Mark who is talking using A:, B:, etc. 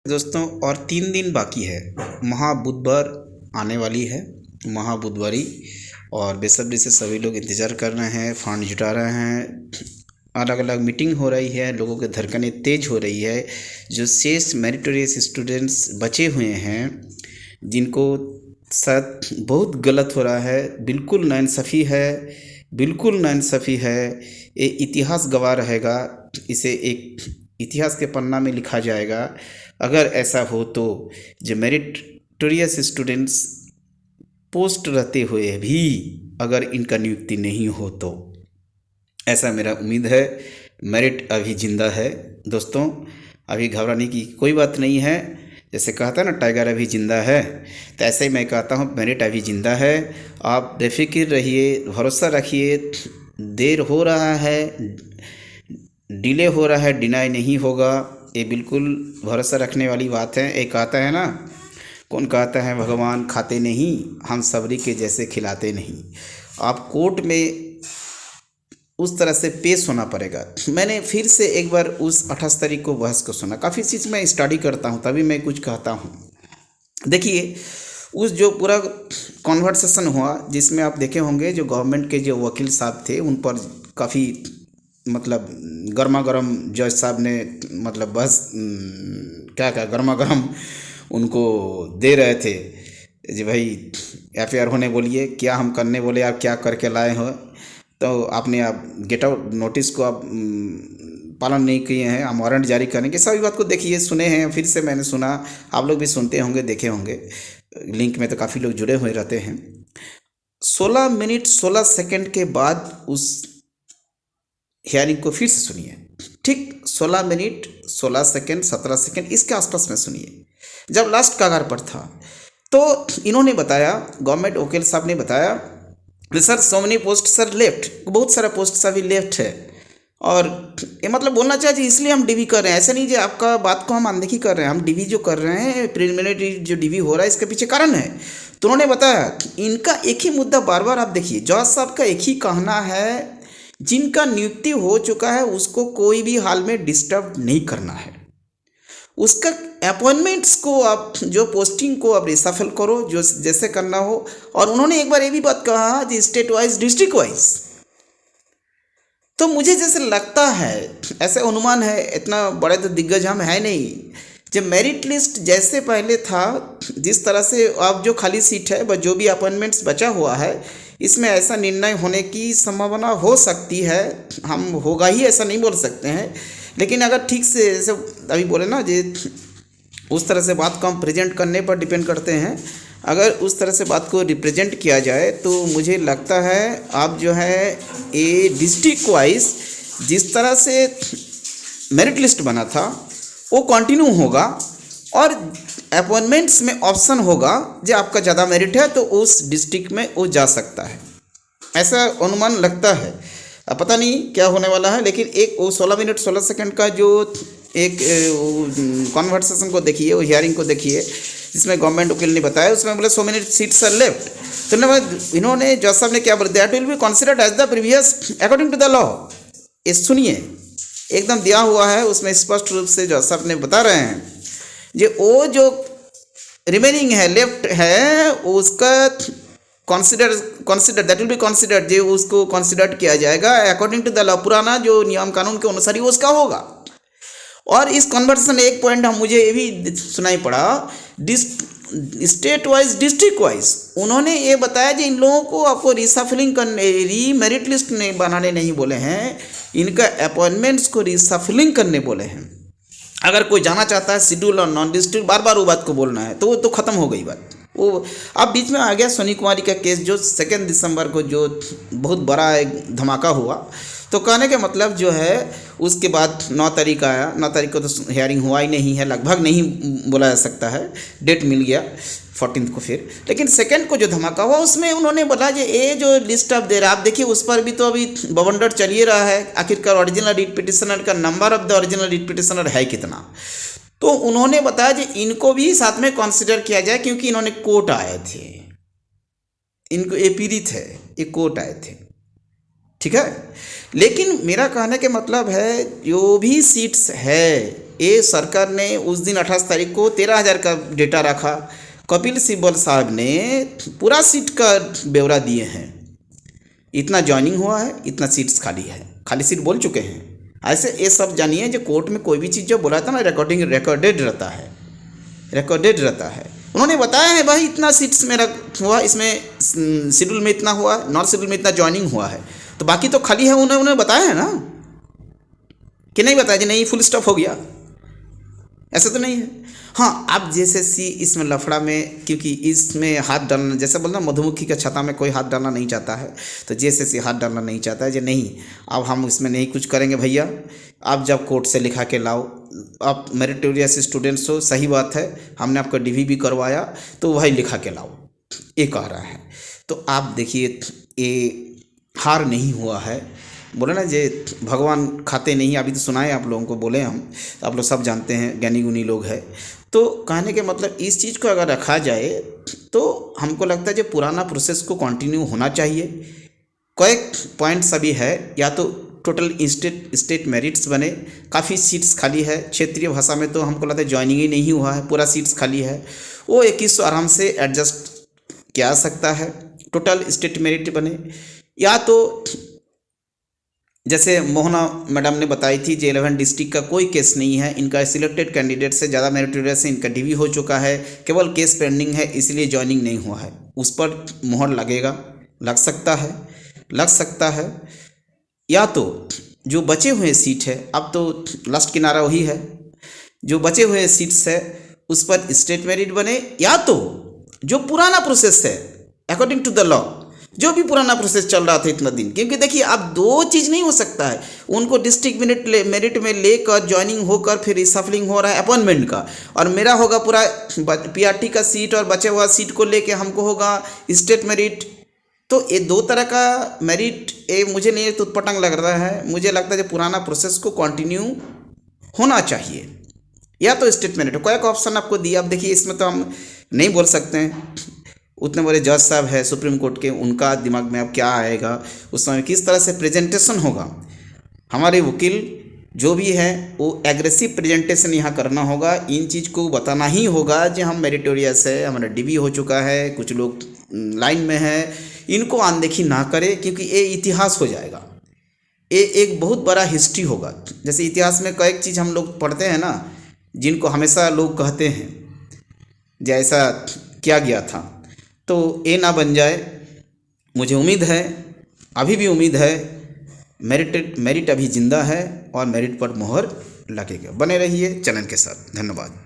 A: दोस्तों और 3 दिन बाकी है। महाबुधवार आने वाली है, महाबुधवारी। और बेसब्री से सभी लोग इंतज़ार कर रहे हैं, फंड जुटा रहे हैं, अलग अलग मीटिंग हो रही है, लोगों की धड़कनें तेज हो रही है। जो शेष मेरिटोरियस स्टूडेंट्स बचे हुए हैं, जिनको साथ बहुत गलत हो रहा है, बिल्कुल नाइंसाफ़ी है, बिल्कुल नाइंसाफ़ी है। ये इतिहास गवाह रहेगा, इसे एक इतिहास के पन्ना में लिखा जाएगा अगर ऐसा हो तो। जो मेरिटोरियस स्टूडेंट्स पोस्ट रहते हुए भी अगर इनका नियुक्ति नहीं हो तो, ऐसा मेरा उम्मीद है। मेरिट अभी जिंदा है दोस्तों, अभी घबराने की कोई बात नहीं है। जैसे कहता है ना, टाइगर अभी जिंदा है, तो ऐसे ही मैं कहता हूँ मेरिट अभी जिंदा है। आप बेफिक्र रहिए, भरोसा रखिए। देर हो रहा है, डिले हो रहा है, डिनाई नहीं होगा। ये बिल्कुल भरोसा रखने वाली बात है। एक कहता है ना, कौन कहता है, भगवान खाते नहीं, हम सबरी के जैसे खिलाते नहीं। आप कोर्ट में उस तरह से पेश होना पड़ेगा। मैंने फिर से एक बार उस 28 तारीख को बहस को सुना। काफ़ी चीज़ मैं स्टडी करता हूँ, तभी मैं कुछ कहता हूँ। देखिए, उस जो पूरा कॉन्वर्सेशन हुआ, जिसमें आप देखे होंगे जो गवर्नमेंट के जो वकील साहब थे, उन पर काफ़ी मतलब गर्मा गर्म जज साहब ने मतलब बस क्या क्या गर्मा गर्म उनको दे रहे थे जी, भाई एफआईआर होने बोलिए, क्या हम करने बोले, आप क्या करके लाए हो, तो आपने आप गेट आउट नोटिस को आप पालन नहीं किए हैं, हम वारंट जारी करने के सभी बात को देखिए, सुने हैं, फिर से मैंने सुना, आप लोग भी सुनते होंगे, देखे होंगे, लिंक में तो काफ़ी लोग जुड़े हुए रहते हैं। 16 मिनट 16 सेकंड के बाद उस हियरिंग को फिर से सुनिए। ठीक 16 मिनट 16 सेकंड 17 सेकंड इसके आसपास में सुनिए। जब लास्ट कगार पर था तो इन्होंने बताया, गवर्नमेंट वकील साहब ने बताया, sir so many post sir left, बहुत सारा पोस्ट अभी लेफ्ट है। और ये मतलब बोलना चाहिए इसलिए हम डीवी कर रहे हैं, ऐसा नहीं जी आपका बात को हम अनदेखी कर रहे हैं। हम डीवी जो कर रहे हैं, प्रिलिमिनरी जो डीवी हो रहा है, इसके पीछे कारण है। तो उन्होंने बताया इनका एक ही मुद्दा बार बार आप देखिए, जज साहब का एक ही कहना है, जिनका नियुक्ति हो चुका है उसको कोई भी हाल में डिस्टर्ब नहीं करना है। उसका अपॉइंटमेंट्स को आप जो पोस्टिंग को आप रिसफल करो, जो जैसे करना हो। और उन्होंने एक बार ये भी बात कहा कि स्टेट वाइज डिस्ट्रिक्ट वाइज। तो मुझे जैसे लगता है, ऐसे अनुमान है, इतना बड़े तो दिग्गज हम है नहीं, जब मेरिट लिस्ट जैसे पहले था, जिस तरह से अब जो खाली सीट है, जो भी अपॉइंटमेंट्स बचा हुआ है, इसमें ऐसा निर्णय होने की संभावना हो सकती है। हम होगा ही ऐसा नहीं बोल सकते हैं, लेकिन अगर ठीक से जैसे अभी बोले ना जी, उस तरह से बात को हम प्रेजेंट करने पर डिपेंड करते हैं। अगर उस तरह से बात को रिप्रेजेंट किया जाए तो मुझे लगता है आप जो है ये डिस्ट्रिक्ट वाइज जिस तरह से मेरिट लिस्ट बना था वो कंटिन्यू होगा, और अपॉइंटमेंट्स में ऑप्शन होगा जो आपका ज़्यादा मेरिट है तो उस डिस्ट्रिक्ट में वो जा सकता है, ऐसा अनुमान लगता है। अब पता नहीं क्या होने वाला है, लेकिन एक वो 16 मिनट 16 सेकंड का जो एक कॉन्वर्सेशन को देखिए, वो हियरिंग को देखिए, जिसमें गवर्नमेंट वकील ने बताया, उसमें बोले 100 मिनट सीट्स आर लेफ्ट। तो इन्होंने जज साहब ने क्या बोला, that will be considered as the previous according to the law. ये सुनिए, एकदम दिया हुआ है, उसमें स्पष्ट रूप से जज साहब ने बता रहे हैं जो वो जो रिमेनिंग है, लेफ्ट है, उसका consider that will be considered, जो उसको कंसिडर किया जाएगा अकॉर्डिंग टू द लॉ, पुराना जो नियम कानून के अनुसार ही उसका होगा। और इस कन्वर्सेशन एक पॉइंट हम मुझे ये भी सुनाई पड़ा, स्टेट वाइज डिस्ट्रिक्ट वाइज उन्होंने ये बताया कि इन लोगों को आपको रिसफलिंग करने, री मेरिट लिस्ट नहीं बनाने नहीं बोले हैं, इनका अपॉइंटमेंट्स को रिसफलिंग करने बोले हैं। अगर कोई जाना चाहता है शेड्यूल और नॉन डिस्ट्रिक्ट, बार बार वो बात को बोलना है, तो वो तो ख़त्म हो गई बात। वो अब बीच में आ गया सोनी कुमारी का केस, जो 2 दिसंबर को जो बहुत बड़ा एक धमाका हुआ। तो कहने का मतलब जो है, उसके बाद 9 तारीख आया, 9 तारीख को तो हियरिंग हुआ ही नहीं है, लगभग नहीं बोला जा सकता है, डेट मिल गया 14 को फिर। लेकिन सेकंड को जो धमाका हुआ, उसमें उन्होंने बोला कि ये जो लिस्ट आप दे रहा, आप देखिए उस पर भी तो अभी बवंडर चल ही रहा है, आखिरकार ओरिजिनल रिट पिटिशनर का number of the original writ petitioner है कितना। तो उन्होंने बताया कि इनको भी साथ में कंसिडर किया जाए, क्योंकि इन्होंने कोर्ट आए थे, इनको ये पीड़ित है, ये कोर्ट आए थे, ठीक है। लेकिन मेरा कहने का मतलब है, जो भी सीट्स है ये सरकार ने उस दिन 28 तारीख को 13,000 का डेटा रखा। कपिल सिब्बल साहब ने पूरा सीट का ब्यौरा दिए हैं, इतना ज्वाइनिंग हुआ है, इतना सीट्स खाली है, खाली सीट बोल चुके हैं। ऐसे ये सब जानिए, जो कोर्ट में कोई भी चीज़ जो बोला था ना, रिकॉर्डेड रहता है, रिकॉर्डेड रहता है। उन्होंने बताया है भाई इतना सीट्स मेरा हुआ, इसमें शेड्यूल में इतना हुआ, नॉन शेड्यूल में इतना ज्वाइनिंग हुआ है, तो बाकी तो खाली है, उन्होंने बताया है ना, कि नहीं बताया जी नहीं फुल स्टॉप हो गया, ऐसा तो नहीं है। हाँ, अब जैसे इसमें लफड़ा में, क्योंकि इसमें हाथ डालना, जैसे बोलना मधुमक्खी का छत्ता में कोई हाथ डालना नहीं चाहता है, तो जैसे हाथ डालना नहीं चाहता है जी नहीं, अब हम इसमें नहीं कुछ करेंगे भैया, आप जब कोर्ट से लिखा के लाओ, आप मेरिटोरियस स्टूडेंट्स हो, सही बात है, हमने आपका डीवी भी करवाया, तो वही लिखा के लाओ, ये कह रहा है। तो आप देखिए, ये हार नहीं हुआ है, बोले ना जे भगवान खाते नहीं, अभी तो सुनाए आप लोगों को, बोले हम, आप लोग सब जानते हैं, ज्ञानी गुनी लोग हैं। तो कहने के मतलब इस चीज़ को अगर रखा जाए तो हमको लगता है जो पुराना प्रोसेस को कंटिन्यू होना चाहिए। कई पॉइंट्स अभी है, या तो टोटल स्टेट मेरिट्स बने, काफ़ी सीट्स खाली है, क्षेत्रीय भाषा में तो हमको लगता है ज्वाइनिंग ही नहीं हुआ है, पूरा सीट्स खाली है, वो 21 आराम से एडजस्ट किया सकता है, टोटल स्टेट मेरिट बने। या तो जैसे मोहना मैडम ने बताई थी, जे 11 डिस्ट्रिक्ट का कोई केस नहीं है, इनका सिलेक्टेड कैंडिडेट से ज़्यादा मेरिटोरियस से इनका डीवी हो चुका है, केवल केस पेंडिंग है, इसलिए ज्वाइनिंग नहीं हुआ है, उस पर मोहर लगेगा, लग सकता है, लग सकता है। या तो जो बचे हुए सीट है, अब तो लास्ट किनारा वही है, जो बचे हुए सीट्स है उस पर स्टेट मेरिट बने, या तो जो पुराना प्रोसेस है अकॉर्डिंग टू द लॉ, जो भी पुराना प्रोसेस चल रहा था इतना दिन, क्योंकि देखिए अब दो चीज़ नहीं हो सकता है, उनको डिस्ट्रिक्ट मेरिट में लेकर ज्वाइनिंग होकर फिर रिसफलिंग हो रहा है अपॉइंटमेंट का, और मेरा होगा पूरा पीआरटी का सीट और बचे हुआ सीट को लेके हमको होगा स्टेट मेरिट। तो ये दो तरह का मेरिट, ये मुझे नहीं तो पटंग लग रहा है, मुझे लगता है कि पुराना प्रोसेस को कंटिन्यू होना चाहिए, या तो स्टेट मेरिट। कोई एक ऑप्शन आपको दिया, अब देखिए इसमें तो हम नहीं बोल सकते हैं, उतने बड़े जज साहब है सुप्रीम कोर्ट के, उनका दिमाग में अब क्या आएगा, उस समय किस तरह से प्रेजेंटेशन होगा, हमारे वकील जो भी है वो एग्रेसिव प्रेजेंटेशन यहाँ करना होगा, इन चीज़ को बताना ही होगा जो हम मेरिटोरियस है, हमारा डीवी हो चुका है, कुछ लोग लाइन में है, इनको अनदेखी ना करें, क्योंकि ये इतिहास हो जाएगा, ये एक बहुत बड़ा हिस्ट्री होगा। जैसे इतिहास में कई चीज़ हम लोग पढ़ते हैं ना, जिनको हमेशा लोग कहते हैं जैसा किया गया था, तो ये ना बन जाए। मुझे उम्मीद है, अभी भी उम्मीद है, मेरिट अभी जिंदा है और मेरिट पर मोहर लगेगा। बने रहिए चैनल के साथ, धन्यवाद।